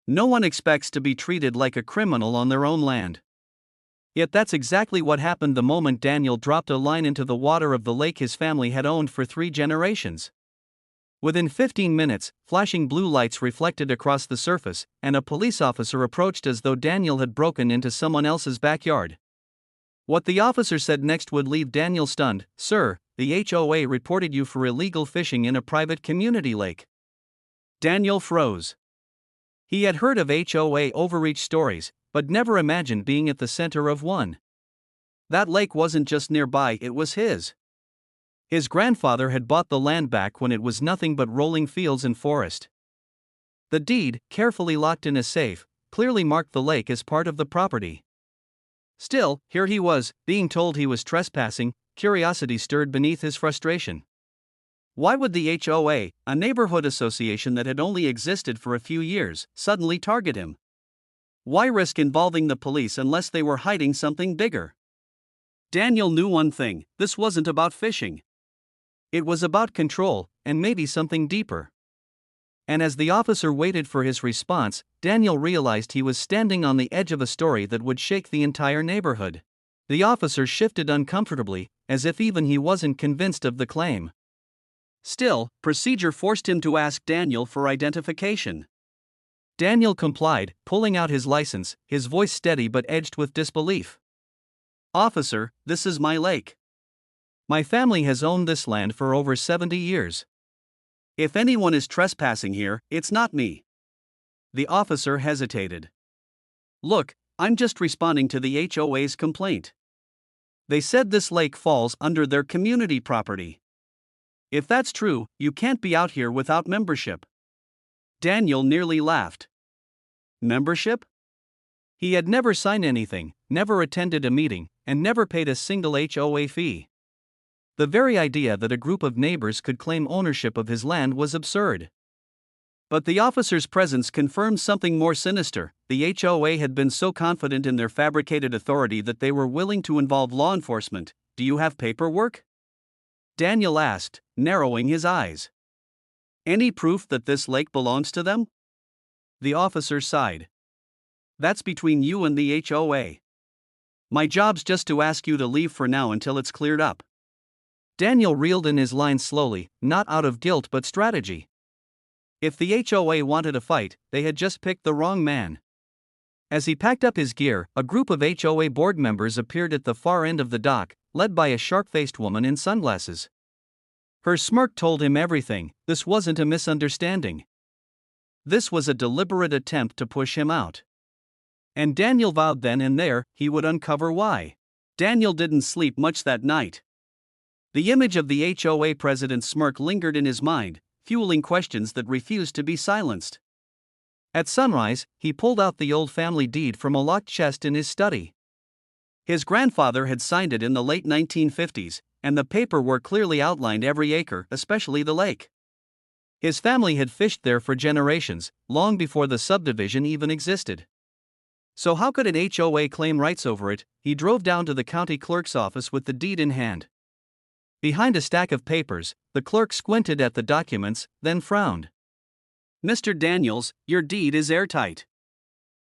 No one expects to be treated like a criminal on their own land. Yet that's exactly what happened the moment Daniel dropped a line into the water of the lake his family had owned for 3 generations. Within 15 minutes, flashing blue lights reflected across the surface, and a police officer approached as though Daniel had broken into someone else's backyard. What the officer said next would leave Daniel stunned. "Sir, the HOA reported you for illegal fishing in a private community lake." Daniel froze. He had heard of HOA overreach stories, but never imagined being at the center of one. That lake wasn't just nearby, it was his. His grandfather had bought the land back when it was nothing but rolling fields and forest. The deed, carefully locked in a safe, clearly marked the lake as part of the property. Still, here he was, being told he was trespassing. Curiosity stirred beneath his frustration. Why would the HOA, a neighborhood association that had only existed for a few years, suddenly target him? Why risk involving the police unless they were hiding something bigger? Daniel knew one thing: this wasn't about fishing. It was about control, and maybe something deeper. And as the officer waited for his response, Daniel realized he was standing on the edge of a story that would shake the entire neighborhood. The officer shifted uncomfortably, as if even he wasn't convinced of the claim. Still, procedure forced him to ask Daniel for identification. Daniel complied, pulling out his license, his voice steady but edged with disbelief. "Officer, this is my lake. My family has owned this land for over 70 years. If anyone is trespassing here, it's not me." The officer hesitated. "Look, I'm just responding to the HOA's complaint. They said this lake falls under their community property. If that's true, you can't be out here without membership." Daniel nearly laughed. Membership? He had never signed anything, never attended a meeting, and never paid a single HOA fee. The very idea that a group of neighbors could claim ownership of his land was absurd. But the officer's presence confirmed something more sinister. The HOA had been so confident in their fabricated authority that they were willing to involve law enforcement. "Do you have paperwork?" Daniel asked, narrowing his eyes. "Any proof that this lake belongs to them?" The officer sighed. "That's between you and the HOA. My job's just to ask you to leave for now until it's cleared up." Daniel reeled in his lines slowly, not out of guilt but strategy. If the HOA wanted a fight, they had just picked the wrong man. As he packed up his gear, a group of HOA board members appeared at the far end of the dock, led by a sharp-faced woman in sunglasses. Her smirk told him everything. This wasn't a misunderstanding. This was a deliberate attempt to push him out. And Daniel vowed then and there he would uncover why. Daniel didn't sleep much that night. The image of the HOA president's smirk lingered in his mind, fueling questions that refused to be silenced. At sunrise, he pulled out the old family deed from a locked chest in his study. His grandfather had signed it in the late 1950s, and the paperwork clearly outlined every acre, especially the lake. His family had fished there for generations, long before the subdivision even existed. So how could an HOA claim rights over it? He drove down to the county clerk's office with the deed in hand. Behind a stack of papers, the clerk squinted at the documents, then frowned. "Mr. Daniels, your deed is airtight.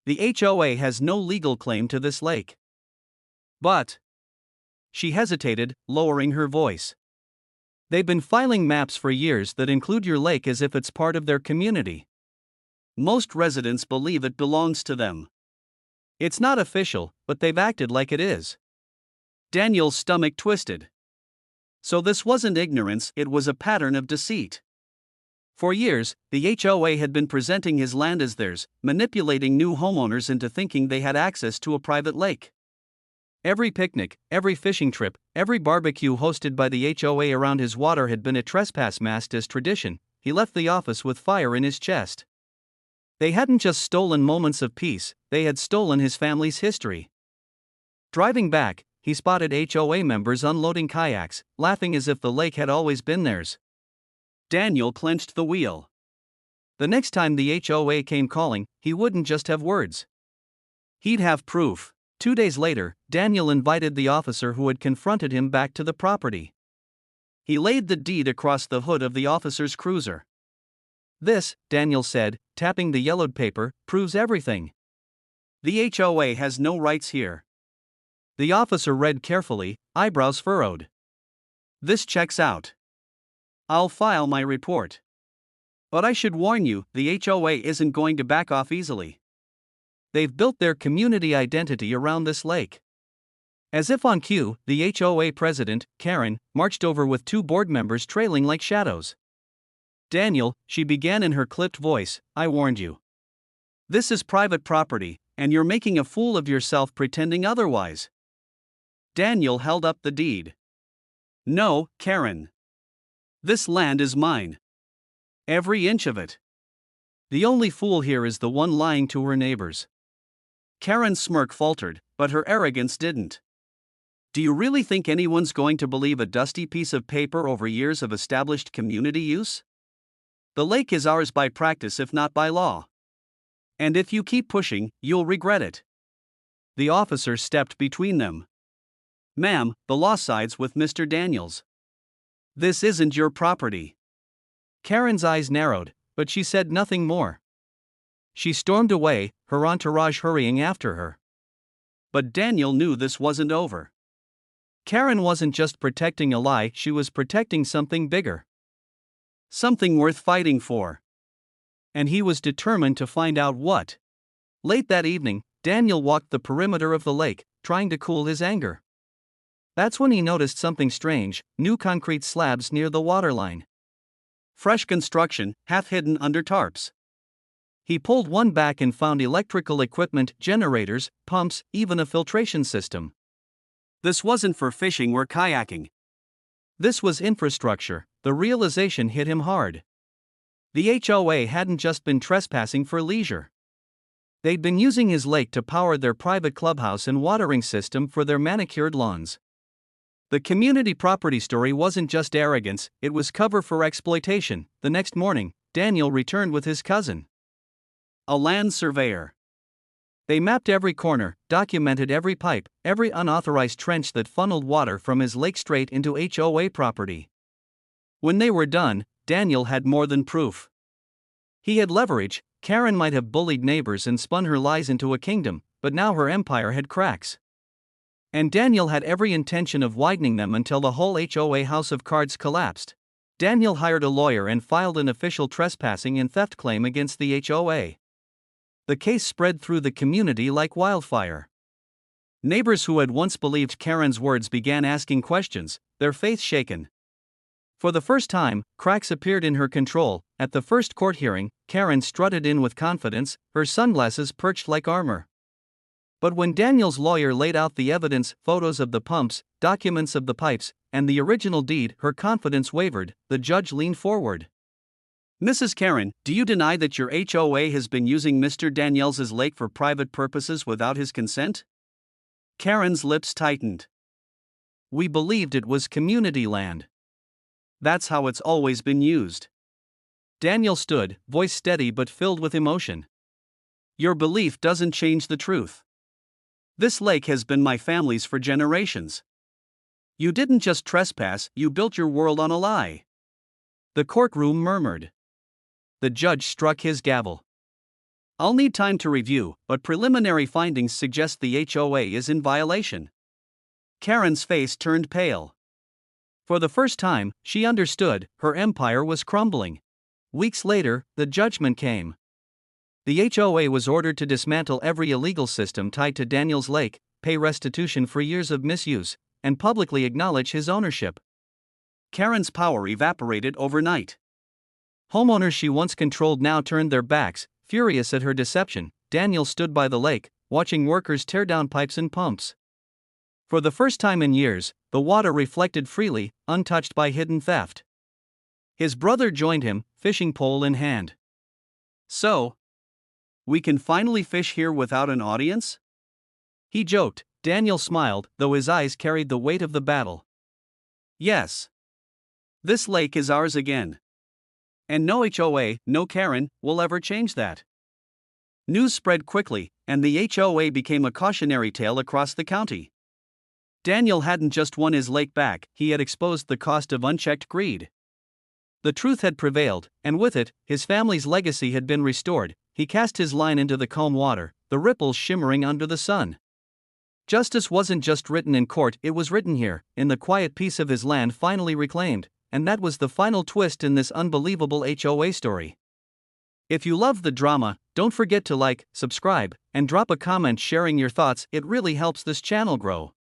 The HOA has no legal claim to this lake." "But..." She hesitated, lowering her voice. "They've been filing maps for years that include your lake as if it's part of their community. Most residents believe it belongs to them. It's not official, but they've acted like it is." Daniel's stomach twisted. So this wasn't ignorance, it was a pattern of deceit. For years, the HOA had been presenting his land as theirs, manipulating new homeowners into thinking they had access to a private lake. Every picnic, every fishing trip, every barbecue hosted by the HOA around his water had been a trespass masked as tradition. He left the office with fire in his chest. They hadn't just stolen moments of peace, they had stolen his family's history. Driving back, he spotted HOA members unloading kayaks, laughing as if the lake had always been theirs. Daniel clenched the wheel. The next time the HOA came calling, he wouldn't just have words. He'd have proof. 2 days later, Daniel invited the officer who had confronted him back to the property. He laid the deed across the hood of the officer's cruiser. This, Daniel said, tapping the yellowed paper, proves everything. The HOA has no rights here. The officer read carefully, eyebrows furrowed. This checks out. I'll file my report. But I should warn you, the HOA isn't going to back off easily. They've built their community identity around this lake. As if on cue, the HOA president, Karen, marched over with 2 board members trailing like shadows. Daniel, she began in her clipped voice, I warned you. This is private property, and you're making a fool of yourself pretending otherwise. Daniel held up the deed. No, Karen. This land is mine. Every inch of it. The only fool here is the one lying to her neighbors. Karen's smirk faltered, but her arrogance didn't. Do you really think anyone's going to believe a dusty piece of paper over years of established community use? The lake is ours by practice if not by law. And if you keep pushing, you'll regret it. The officer stepped between them. Ma'am, the law sides with Mr. Daniels. This isn't your property. Karen's eyes narrowed, but she said nothing more. She stormed away, her entourage hurrying after her. But Daniel knew this wasn't over. Karen wasn't just protecting a lie, she was protecting something bigger. Something worth fighting for. And he was determined to find out what. Late that evening, Daniel walked the perimeter of the lake, trying to cool his anger. That's when he noticed something strange, new concrete slabs near the waterline. Fresh construction, half hidden under tarps. He pulled one back and found electrical equipment, generators, pumps, even a filtration system. This wasn't for fishing or kayaking. This was infrastructure. The realization hit him hard. The HOA hadn't just been trespassing for leisure. They'd been using his lake to power their private clubhouse and watering system for their manicured lawns. The community property story wasn't just arrogance, it was cover for exploitation. The next morning, Daniel returned with his cousin, a land surveyor. They mapped every corner, documented every pipe, every unauthorized trench that funneled water from his lake straight into HOA property. When they were done, Daniel had more than proof. He had leverage. Karen might have bullied neighbors and spun her lies into a kingdom, but now her empire had cracks. And Daniel had every intention of widening them until the whole HOA house of cards collapsed. Daniel hired a lawyer and filed an official trespassing and theft claim against the HOA. The case spread through the community like wildfire. Neighbors who had once believed Karen's words began asking questions, their faith shaken. For the first time, cracks appeared in her control. At the first court hearing, Karen strutted in with confidence, her sunglasses perched like armor. But when Daniel's lawyer laid out the evidence, photos of the pumps, documents of the pipes, and the original deed, her confidence wavered. The judge leaned forward. Mrs. Karen, do you deny that your HOA has been using Mr. Daniels' lake for private purposes without his consent? Karen's lips tightened. We believed it was community land. That's how it's always been used. Daniel stood, voice steady but filled with emotion. Your belief doesn't change the truth. This lake has been my family's for generations. You didn't just trespass, you built your world on a lie. The courtroom murmured. The judge struck his gavel. I'll need time to review, but preliminary findings suggest the HOA is in violation. Karen's face turned pale. For the first time, she understood, her empire was crumbling. Weeks later, the judgment came. The HOA was ordered to dismantle every illegal system tied to Daniel's lake, pay restitution for years of misuse, and publicly acknowledge his ownership. Karen's power evaporated overnight. Homeowners she once controlled now turned their backs, furious at her deception. Daniel stood by the lake, watching workers tear down pipes and pumps. For the first time in years, the water reflected freely, untouched by hidden theft. His brother joined him, fishing pole in hand. So, we can finally fish here without an audience? He joked. Daniel smiled, though his eyes carried the weight of the battle. Yes. This lake is ours again. And no HOA, no Karen, will ever change that. News spread quickly, and the HOA became a cautionary tale across the county. Daniel hadn't just won his lake back, he had exposed the cost of unchecked greed. The truth had prevailed, and with it, his family's legacy had been restored. He cast his line into the calm water, the ripples shimmering under the sun. Justice wasn't just written in court, it was written here, in the quiet peace of his land finally reclaimed, and that was the final twist in this unbelievable HOA story. If you love the drama, don't forget to like, subscribe, and drop a comment sharing your thoughts. It really helps this channel grow.